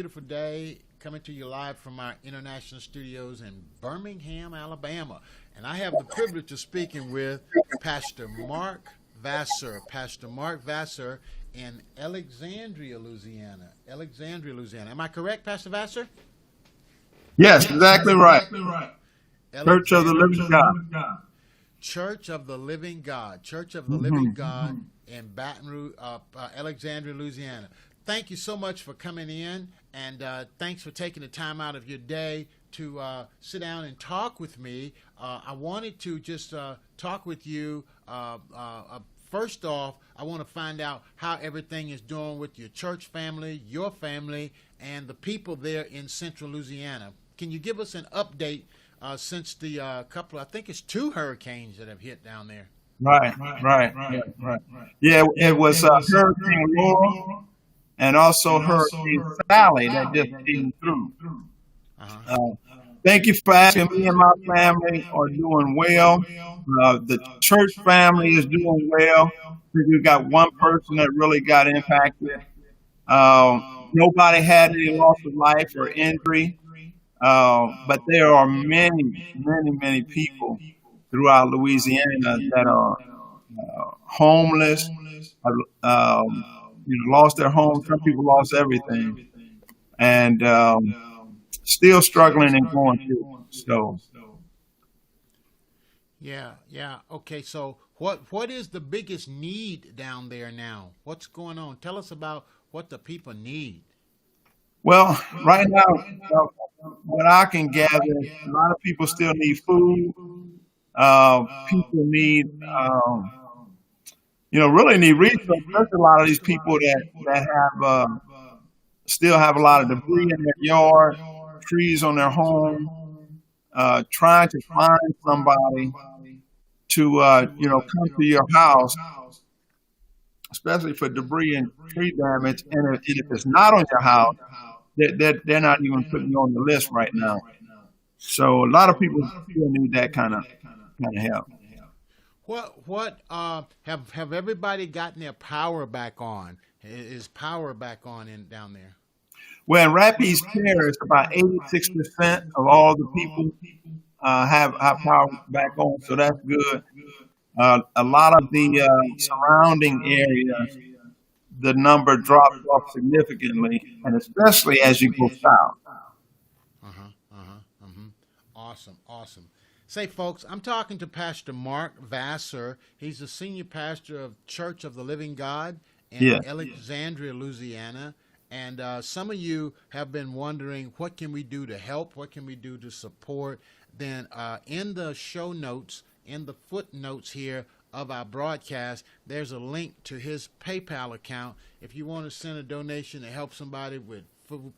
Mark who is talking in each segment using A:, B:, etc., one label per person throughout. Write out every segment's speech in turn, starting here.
A: Beautiful day coming to you live from our international studios in Birmingham, Alabama. And I have the privilege of speaking with Pastor Mark Vassar. Pastor Mark Vassar in Alexandria, Louisiana. Alexandria, Louisiana. Am I correct, Pastor Vassar?
B: Yes, exactly right. Church of the Living God.
A: Alexandria. Church of the Living God. Church of the Living
B: Hmm.
A: God in Baton Rouge, Alexandria, Louisiana. Thank you so much for coming in, and thanks for taking the time out of your day to sit down and talk with me. I wanted to just talk with you. First off, I want to find out how everything is doing with your church family, your family, and the people there in central Louisiana. Can you give us an update since the couple, I think it's two hurricanes that have hit down there?
B: Right. Yeah, right. Yeah, it was Hurricane Laura and also Hurricane Sally that just came through.
A: Uh-huh.
B: Uh, Thank you for asking. Me and my family are doing well. The church family is doing well. We've got one person that really got impacted. Nobody had any loss of life or injury. But there are many people throughout Louisiana that are homeless, lost their homes. Some people lost everything, and still struggling and going through. So,
A: Yeah, yeah. Okay, so what is the biggest need down there now? What's going on? Tell us about what the people need.
B: well, right now, what I can gather, a lot of people still need food. People need, really need resources. There's a lot of these people that have still have a lot of debris in their yard, trees on their home, trying to find somebody to come to your house, especially for debris and tree damage. And if it's not on your house, they're not even putting you on the list right now. So a lot of people still need that kind of help.
A: What have everybody gotten their power back on? Is power back on in down there?
B: Well, in Rapides Parish, about 86% of all the people have power back on, so that's good. A lot of the surrounding areas, the number drops off significantly, and especially as you go south.
A: Uh-huh. Uh-huh. Uh-huh. Awesome. Awesome. Say, folks, I'm talking to Pastor Mark Vassar. He's the senior pastor of Church of the Living God in
B: Yeah.
A: Alexandria, Louisiana. And some of you have been wondering, what can we do to help? What can we do to support? Then in the show notes, in the footnotes here of our broadcast, there's a link to his PayPal account. If you want to send a donation to help somebody with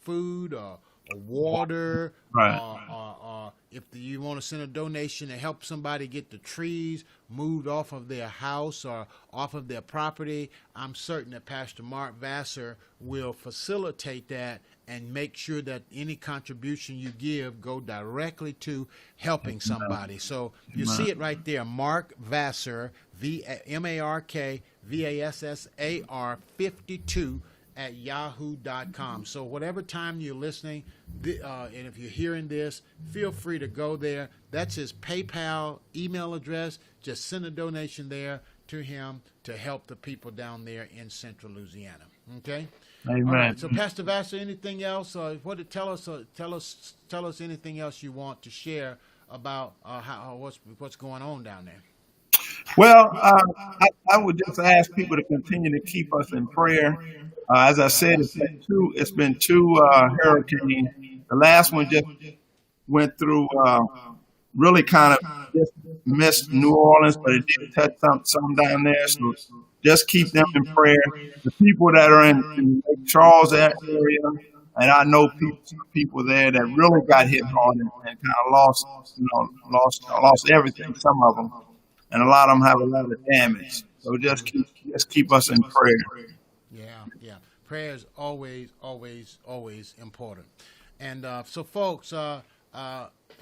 A: food or water,
B: Right.
A: or if you want to send a donation to help somebody get the trees moved off of their house or off of their property, I'm certain that Pastor Mark Vassar will facilitate that and make sure that any contribution you give go directly to helping somebody. So you
B: Amen.
A: see it right there, Mark Vassar, MarkVassar 52 at yahoo.com. So whatever time you're listening, and if you're hearing this, feel free to go there. That's his PayPal email address. Just send a donation there to him to help the people down there in central Louisiana. Okay. All
B: Amen.
A: right. So Pastor Vassar, anything else? What to tell us? Tell us anything else you want to share about what's going on down there.
B: Well, I would just ask people to continue to keep us in prayer. As I said, it's been two hurricanes. The last one just went through, really kind of just missed New Orleans, but it did touch some down there. So just keep them in prayer. The people that are in Lake Charles area, and I know people there that really got hit hard and kind of lost everything. Some of them, and a lot of them have a lot of damage. So just keep us in prayer.
A: Yeah, yeah. Prayer is always important. And so, folks,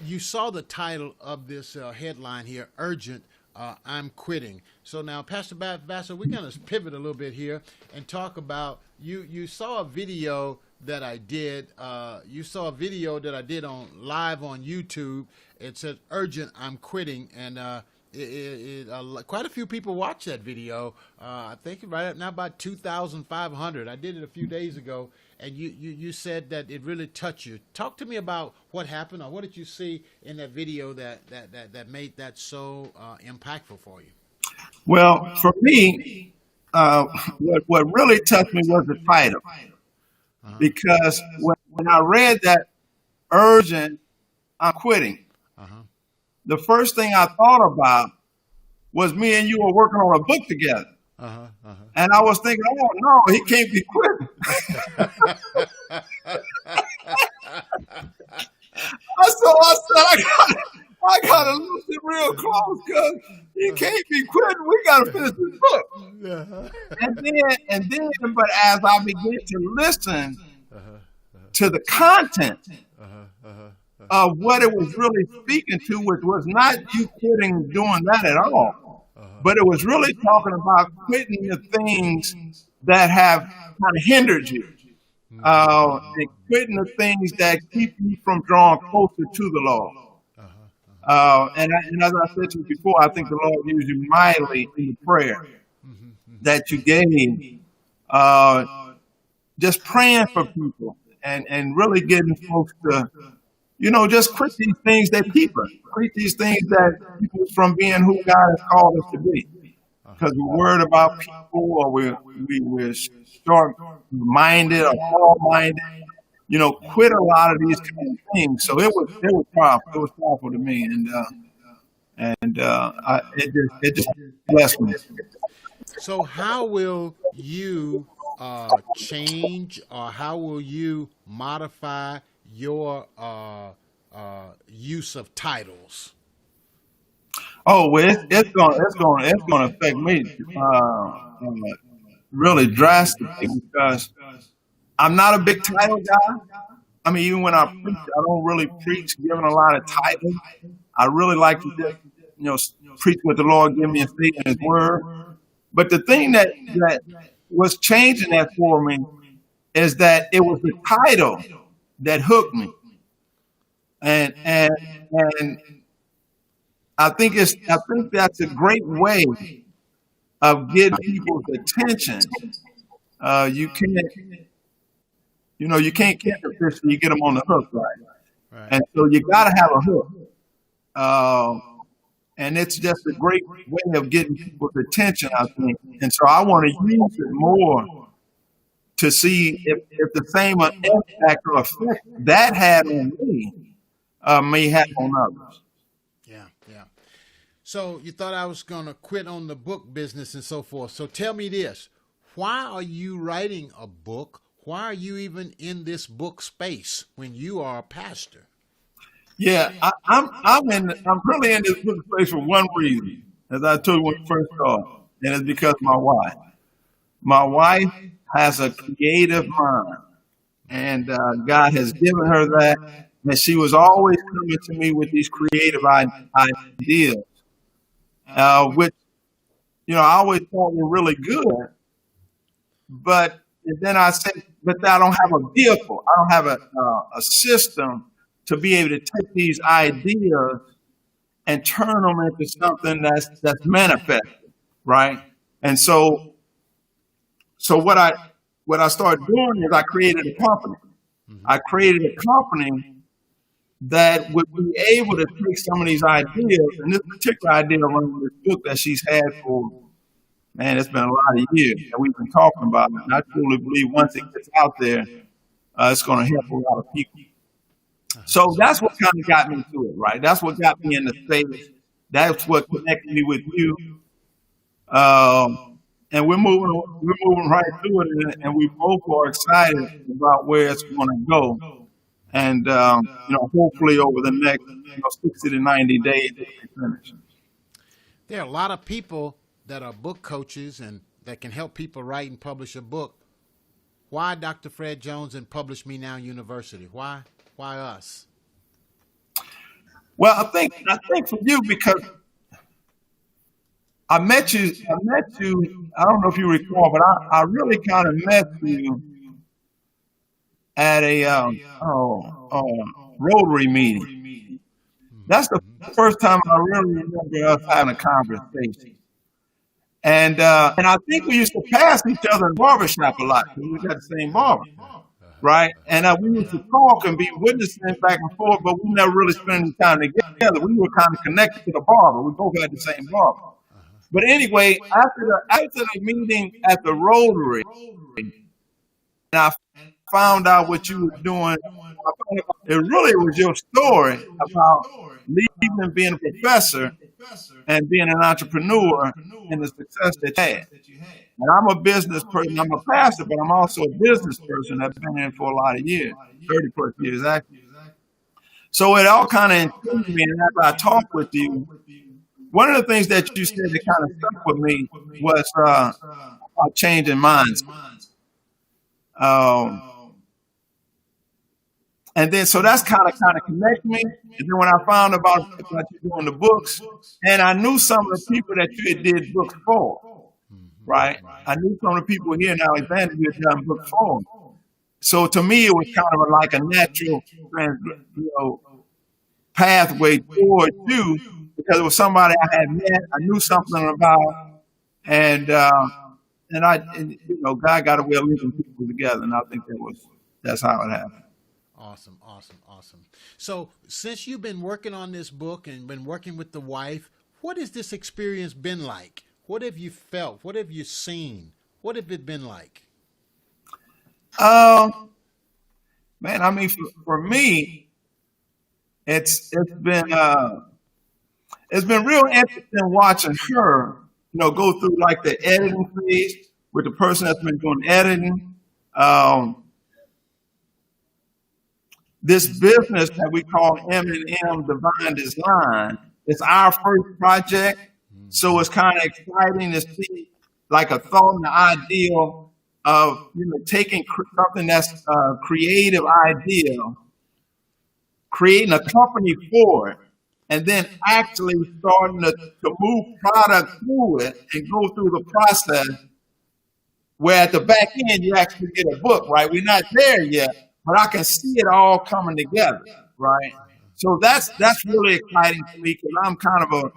A: you saw the title of this headline here, Urgent, I'm Quitting. So now, Pastor Vassar, we're going to pivot a little bit here and talk about, you saw a video that I did. You saw a video that I did on live on YouTube. It said "Urgent, I'm quitting," and quite a few people watched that video. I think right up now about 2,500. I did it a few days ago, and you said that it really touched you. Talk to me about what happened, or what did you see in that video that made that so impactful for you?
B: Well, for me, what really touched me was the title, because when I read that urgent, I'm quitting, the first thing I thought about was me and you were working on a book together. And I was thinking, oh, no, he can't be quitting. I said, I got to listen real close because he can't be quitting. We got to finish this book. And then, but as I began to listen to the content of what it was really speaking to, which was not you quitting doing that at all, but it was really talking about quitting the things that have kind of hindered you, and quitting the things that keep you from drawing closer to the Lord. And as I said to you before, I think the Lord used you mightily in the prayer that you gave, just praying for people and really getting folks to, just quit these things that keep us, quit these things that keep us from being who God has called us to be. Because we're worried about people, or we're short-minded or small-minded. Quit a lot of these kind of things. So it was powerful. It was powerful to me, and it just blessed me.
A: So how will you change, or how will you modify your use of titles?
B: Oh, well, it's gonna affect me really drastically, because I'm not a big title guy. I mean, even when I preach, I don't really preach giving a lot of titles. I really like to just, preach what the Lord give me and say in His Word. But the thing that was changing that for me is that it was the title that hooked me, and I think that's a great way of getting people's attention. You can't catch a fish till you get them on the hook, right? And so you got to have a hook. And it's just a great way of getting people's attention, I think. And so I want to use it more to see if the same impact or effect that had on me may have on others.
A: Yeah. So you thought I was going to quit on the book business and so forth. So tell me this. Why are you writing a book? Why are you even in this book space when you are a pastor?
B: Yeah, I'm really in this book space for one reason, as I told you when we first started, and it's because of my wife. My wife has a creative mind, and God has given her that, and she was always coming to me with these creative ideas, which, I always thought were really good, but then I said, but I don't have a vehicle. I don't have a system to be able to take these ideas and turn them into something that's manifested, right? And so what I started doing is I created a company. I created a company that would be able to take some of these ideas, and this particular idea around this book that she's had for, man, it's been a lot of years that we've been talking about it. And I truly believe once it gets out there, it's going to help a lot of people. So that's what kind of got me to it, right? That's what got me in the space. That's what connected me with you. And we're moving right through it, and we both are excited about where it's going to go. And hopefully over the next 60 to 90 days, we finish.
A: There are a lot of people that are book coaches and that can help people write and publish a book. Why Dr. Fred Jones and Publish Me Now University? Why us?
B: Well, I think for you, because I met you. I don't know if you recall, but I really kind of met you at a Rotary meeting. That's the first time I really remember us having a conversation. And I think we used to pass each other in the barbershop a lot because we got the same barber, right? And we used to talk and be witnessing back and forth, but we never really spent any time together. We were kind of connected to the barber. We both had the same barber. But anyway, after the meeting at the Rotary, and I found out what you were doing, it really was your story about leaving and being a professor and being an entrepreneur and the success that you had. And I'm a business person. I'm a pastor, but I'm also a business person that's been in for a lot of years, 30 plus years actually. So it all kind of intrigued me. And as I talked with you, one of the things that you said that kind of stuck with me was about changing minds. And then, so that's kind of connected me. And then when I found about you doing the books, and I knew some of the people that you had did books for, right? I knew some of the people here in Alexandria you had done books for. So to me, it was kind of like a natural, pathway toward you because it was somebody I had met, I knew something about, and God got a way of linking people together, and I think that's how it happened.
A: Awesome. So since you've been working on this book and been working with the wife, what has this experience been like? What have you felt? What have you seen? What have it been like?
B: Man, I mean, for me, it's been real interesting watching her, go through like the editing phase with the person that's been doing editing. This business that we call M&M Divine Design, it's our first project. So it's kind of exciting to see like a thought and the ideal of, taking something that's a creative idea, creating a company for it, and then actually starting to move product through it and go through the process where at the back end you actually get a book, right? We're not there yet. But I can see it all coming together, right? So that's really exciting to me because I'm kind of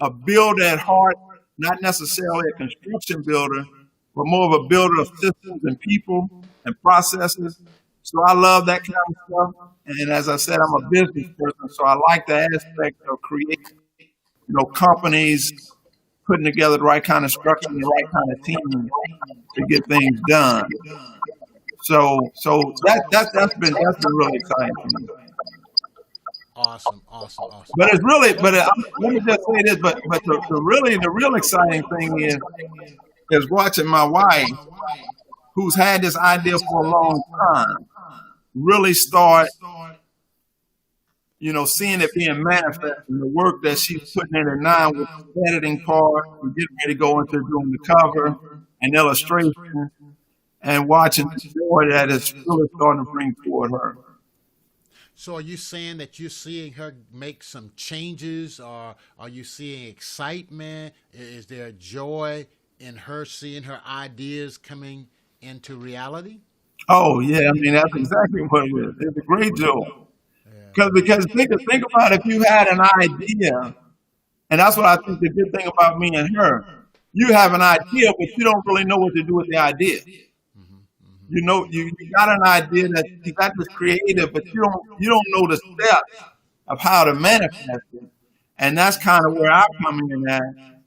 B: a builder at heart, not necessarily a construction builder, but more of a builder of systems and people and processes. So I love that kind of stuff. And as I said, I'm a business person, so I like the aspect of creating, companies, putting together the right kind of structure and the right kind of team to get things done. So that's been really exciting for me.
A: Awesome.
B: But it's really, let me just say this. But the real exciting thing is watching my wife, who's had this idea for a long time, really start, seeing it being manifested in the work that she's putting in it now with the editing part. We're getting ready to go into doing the cover and illustration. And watching the joy that is really starting to bring toward her.
A: So are you saying that you're seeing her make some changes, or are you seeing excitement? Is there joy in her seeing her ideas coming into reality?
B: Oh, yeah. I mean, that's exactly what it is. It's a great joy. Because think about if you had an idea, and that's what I think the good thing about me and her. You have an idea, but you don't really know what to do with the idea. You got an idea that you got this creative, but you don't know the steps of how to manifest it. And that's kind of where I'm coming in at.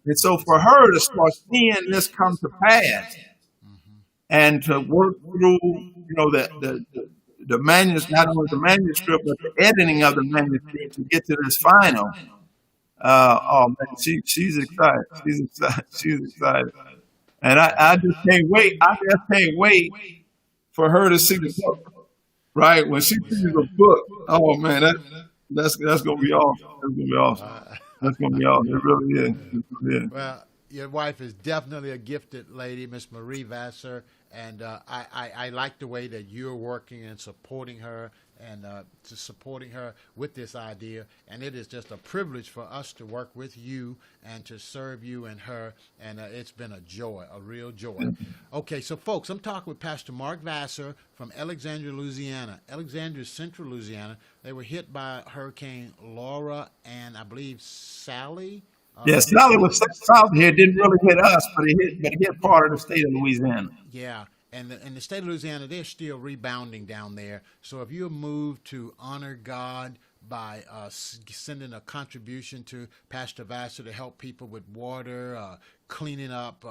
B: And so for her to start seeing this come to pass and to work through, the manuscript, not only the manuscript, but the editing of the manuscript to get to this final. Man, she's excited. She's excited. And I just can't wait. I just can't wait for her to see the book, right? When she sees the book, oh man, that's gonna be awesome. That's gonna be awesome. That's gonna be awesome. It really is.
A: Well, your wife is definitely a gifted lady, Miss Marie Vassar, And I like the way that you're working and supporting her and to supporting her with this idea. And it is just a privilege for us to work with you and to serve you and her. And it's been a joy, a real joy. Okay, so folks, I'm talking with Pastor Mark Vassar from Alexandria, Louisiana. Alexandria, Central Louisiana. They were hit by Hurricane Laura and I believe Sally.
B: Yes, Sally was south here. It didn't really hit us, but it hit part of the state of Louisiana.
A: Yeah, and the state of Louisiana, they're still rebounding down there. So if you move to honor God by sending a contribution to Pastor Vassar to help people with water, cleaning up,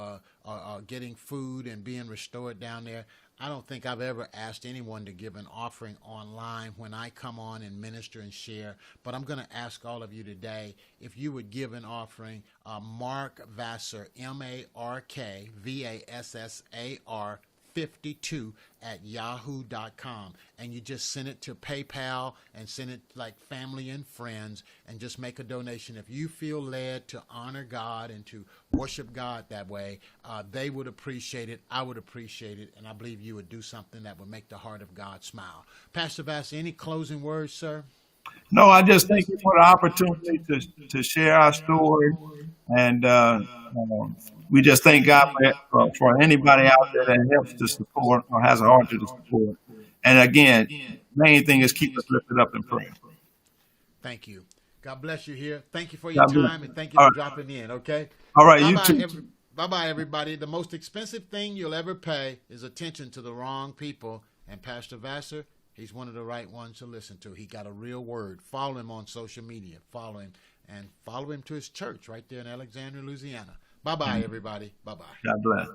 A: getting food and being restored down there, I don't think I've ever asked anyone to give an offering online when I come on and minister and share, but I'm going to ask all of you today if you would give an offering. Mark Vassar, MarkVassar 52 at yahoo.com, and you just send it to PayPal and send it like family and friends and just make a donation. If you feel led to honor God and to worship God that way, they would appreciate it. I would appreciate it, and I believe you would do something that would make the heart of God smile. Pastor Vassar, any closing words, sir?
B: No, I just thank you for the opportunity to share our story, and we just thank God for anybody out there that helps to support or has a heart to support. And again, main thing is keep us lifted up in prayer.
A: Thank you. God bless you here. Thank you for your time, and thank you for dropping in, okay?
B: All right, you too.
A: Bye-bye, everybody. The most expensive thing you'll ever pay is attention to the wrong people, and Pastor Vassar, he's one of the right ones to listen to. He got a real word. Follow him on social media. Follow him, and follow him to his church right there in Alexandria, Louisiana. Bye-bye, everybody. Bye-bye.
B: God bless.